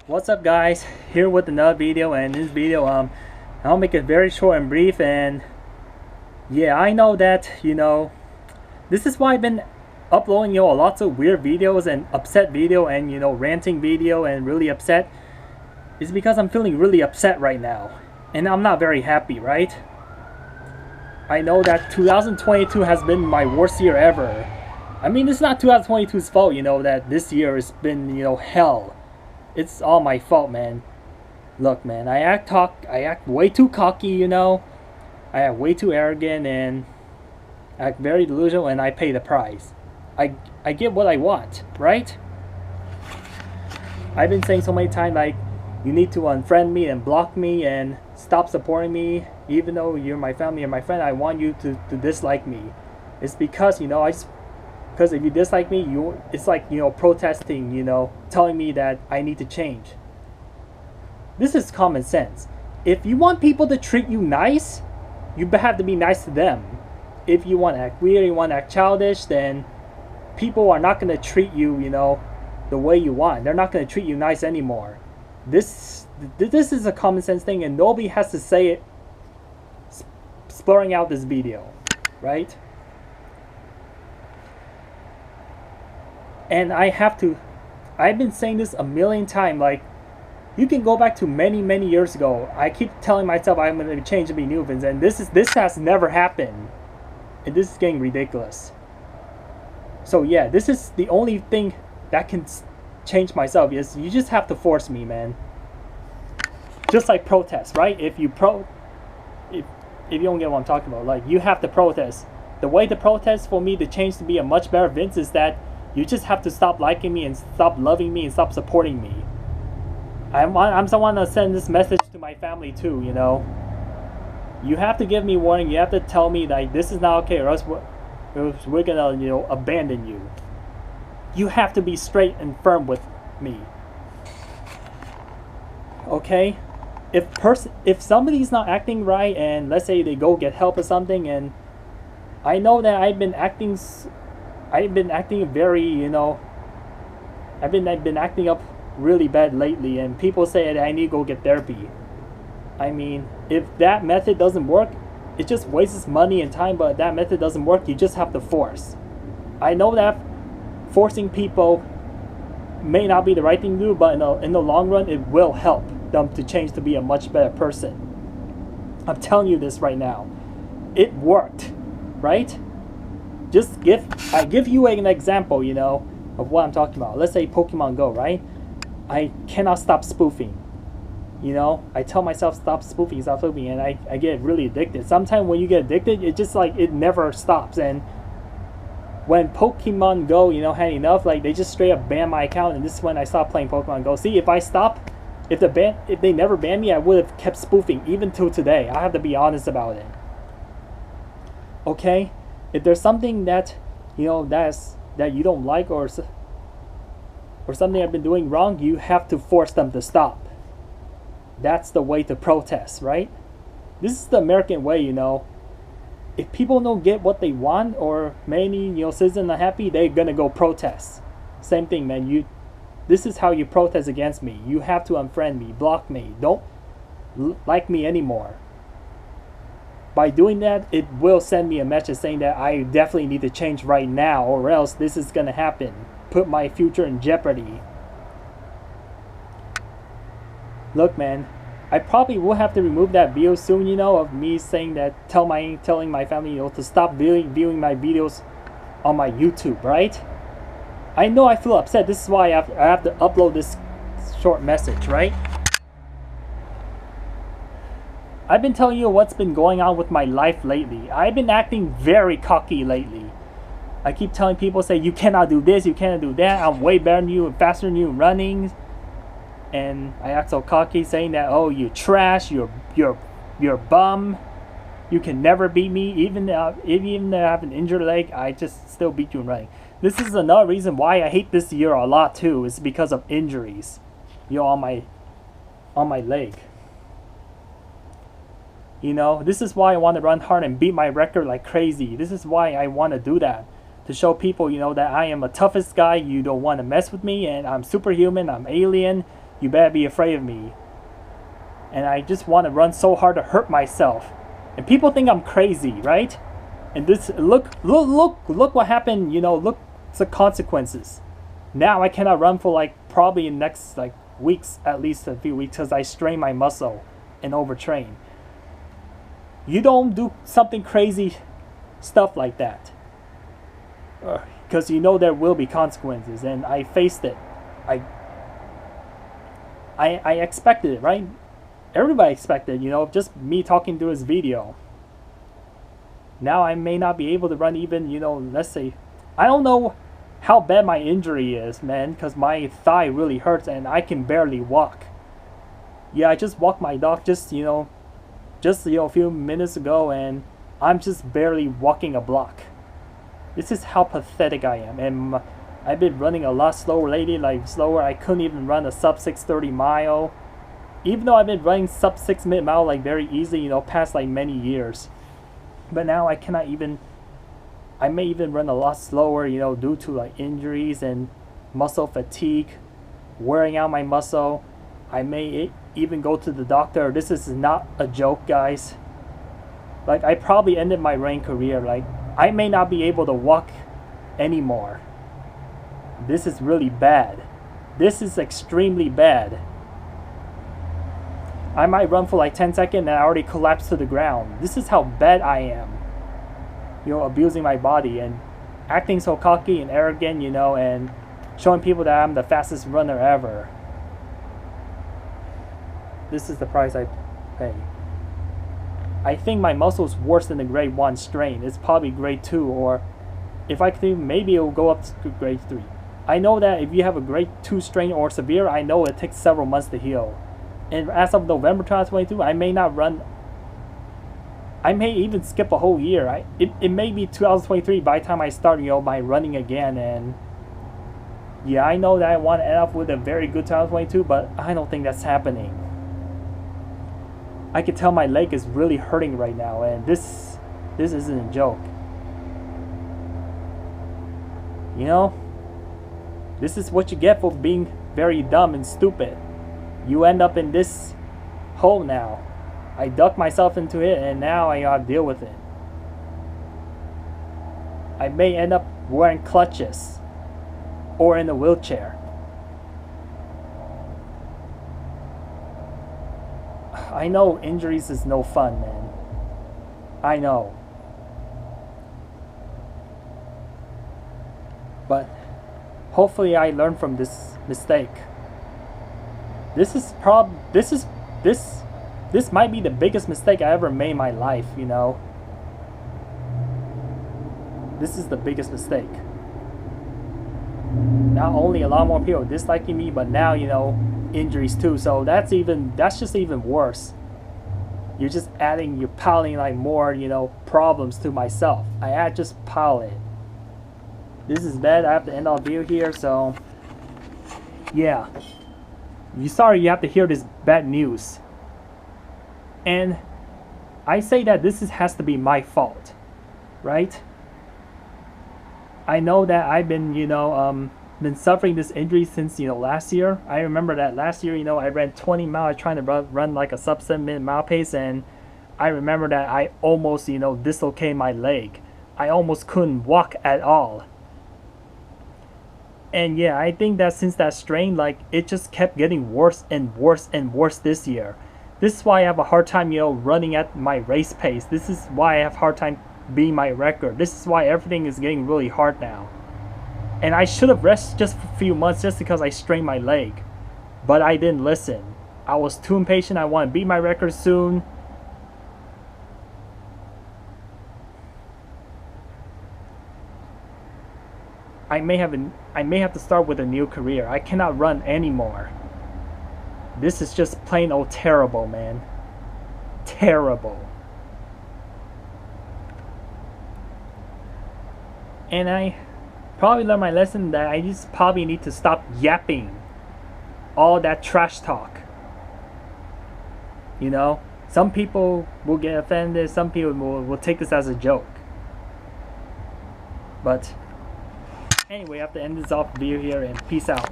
What's up, guys? Here with another video, and in this video I'll make it very short and brief. And yeah, I know that this is why I've been uploading lots of weird videos and upset video and ranting video and really upset. Is because I'm feeling really upset right now and I'm not very happy, right? I know that 2022 has been my worst year ever. I mean, it's not 2022's fault, that this year has been, hell. It's all my fault, man. Look, man, I act way too cocky, I act way too arrogant and act very delusional, and I pay the price. I get what I want, right? I've been saying so many times, like, you need to unfriend me and block me and stop supporting me. Even though you're my family and my friend, I want you to dislike me. It's because, because if you dislike me, it's like, protesting, telling me that I need to change. This is common sense. If you want people to treat you nice, you have to be nice to them. If you want to act weird, you want to act childish, then people are not going to treat you, the way you want. They're not going to treat you nice anymore. This is a common sense thing, and nobody has to say it blurring out this video, right? And I've been saying this a million times, like, you can go back to many years ago. I keep telling myself I'm going to change and be new, and this has never happened. And this is getting ridiculous. So yeah, this is the only thing that can change myself. Is you just have to force me, man. Just like protest, right? If you don't get what I'm talking about, like, you have to protest. The way to protest for me to change to be a much better Vince is that you just have to stop liking me and stop loving me and stop supporting me. I'm someone to send this message to my family too, You have to give me warning. You have to tell me that this is not okay, or else we're gonna, abandon you. You have to be straight and firm with me. Okay? If somebody's not acting right, and let's say they go get help or something, and I know that I've been acting very, I've been acting up really bad lately, and people say that I need to go get therapy. I mean, if that method doesn't work, it just wastes money and time. But if that method doesn't work, you just have to force. I know that forcing people may not be the right thing to do, but in the long run, it will help them to change to be a much better person. I'm telling you this right now. It worked, right? I give you an example, of what I'm talking about. Let's say Pokemon Go, right? I cannot stop spoofing. I tell myself stop spoofing, and I get really addicted. Sometimes when you get addicted, it just like it never stops. And when Pokemon Go, had enough, like, they just straight up ban my account, and this is when I stopped playing Pokemon Go. See, if they never banned me, I would have kept spoofing even till today. I have to be honest about it. Okay? If there's something that that you don't like, or something I've been doing wrong, you have to force them to stop. That's the way to protest, right? This is the American way, If people don't get what they want, or many, citizens are happy, they're gonna go protest. Same thing, man. This is how you protest against me. You have to unfriend me, block me. Don't like me anymore. By doing that, it will send me a message saying that I definitely need to change right now, or else this is gonna happen. Put my future in jeopardy. Look, man, I probably will have to remove that video soon, of me saying that, telling my family, to stop viewing my videos on my YouTube, right? I know I feel upset. This is why I have to upload this short message, right? I've been telling you what's been going on with my life lately. I've been acting very cocky lately. I keep telling people, say, you cannot do this, you cannot do that. I'm way better than you and faster than you in running. And I act so cocky, saying that, oh, you're trash, you're a bum. You can never beat me. Even though I have an injured leg, I just still beat you in running. This is another reason why I hate this year a lot too. Is because of injuries, on my leg. This is why I want to run hard and beat my record like crazy. This is why I want to do that. To show people, that I am the toughest guy. You don't want to mess with me, and I'm superhuman. I'm alien. you better be afraid of me. And I just want to run so hard to hurt myself. And people think I'm crazy, right? And this, look what happened, you know, look the consequences. Now I cannot run for like probably in next like weeks, at least a few weeks, because I strain my muscle and overtrain. You don't do something crazy stuff like that, because you know there will be consequences, and I faced it. I expected it, right? Everybody expected, you know, just me talking through this video. Now I may not be able to run even, you know, let's say, I don't know how bad my injury is, man, because my thigh really hurts and I can barely walk. Yeah, I just walked my dog just a few minutes ago, and I'm just barely walking a block. This is how pathetic I am, and I've been running a lot slower lately, like slower. I couldn't even run a sub 6:30 mile, even though I've been running sub 6 minute mile like very easily, you know, past like many years. But now I cannot even. I may even run a lot slower, you know, due to like injuries and muscle fatigue, wearing out my muscle. I may even go to the doctor. This is not a joke, guys. Like, I probably ended my running career. Like, I may not be able to walk anymore. This is really bad. This is extremely bad. I might run for like 10 seconds and I already collapse to the ground. This is how bad I am. You know, abusing my body and acting so cocky and arrogant, you know, and showing people that I'm the fastest runner ever. This is the price I pay. I think my muscle is worse than the grade 1 strain. It's probably grade 2, or if I could, maybe it will go up to grade 3. I know that if you have a grade 2 strain or severe, I know it takes several months to heal. And as of November 2022, I may not run. I may even skip a whole year. It may be 2023 by the time I start, you know, my running again. And yeah, I know that I want to end up with a very good 2022, but I don't think that's happening. I can tell my leg is really hurting right now, and this isn't a joke. You know, this is what you get for being very dumb and stupid. You end up in this hole now. I ducked myself into it, and now I gotta deal with it. I may end up wearing clutches or in a wheelchair. I know injuries is no fun, man. I know. But hopefully I learn from this mistake. This might be the biggest mistake I ever made in my life, you know. This is the biggest mistake. Not only a lot more people disliking me, but now, you know, injuries too. So that's just even worse. You're just you're piling like more, you know, problems to myself. I just pile it. This is bad. I have to end our video here. So yeah, sorry you have to hear this bad news. And I say that this has to be my fault, right? I know that I've been, you know, been suffering this injury since, you know, last year. I remember that last year, you know, I ran 20 miles trying to run like a sub 7 minute mile pace, and I remember that I almost, you know, dislocated my leg. I almost couldn't walk at all. And yeah, I think that since that strain, like, it just kept getting worse and worse and worse this year. This is why I have a hard time, you know, running at my race pace. This is why I have a hard time beating my record. This is why everything is getting really hard now. And I should have rested just for a few months just because I strained my leg. But I didn't listen. I was too impatient. I want to beat my record soon. I may have to start with a new career. I cannot run anymore. This is just plain old terrible, man. Terrible. And I probably learned my lesson that I just probably need to stop yapping all that trash talk. You know, some people will get offended, some people will take this as a joke. But anyway, I have to end this off video here, and peace out.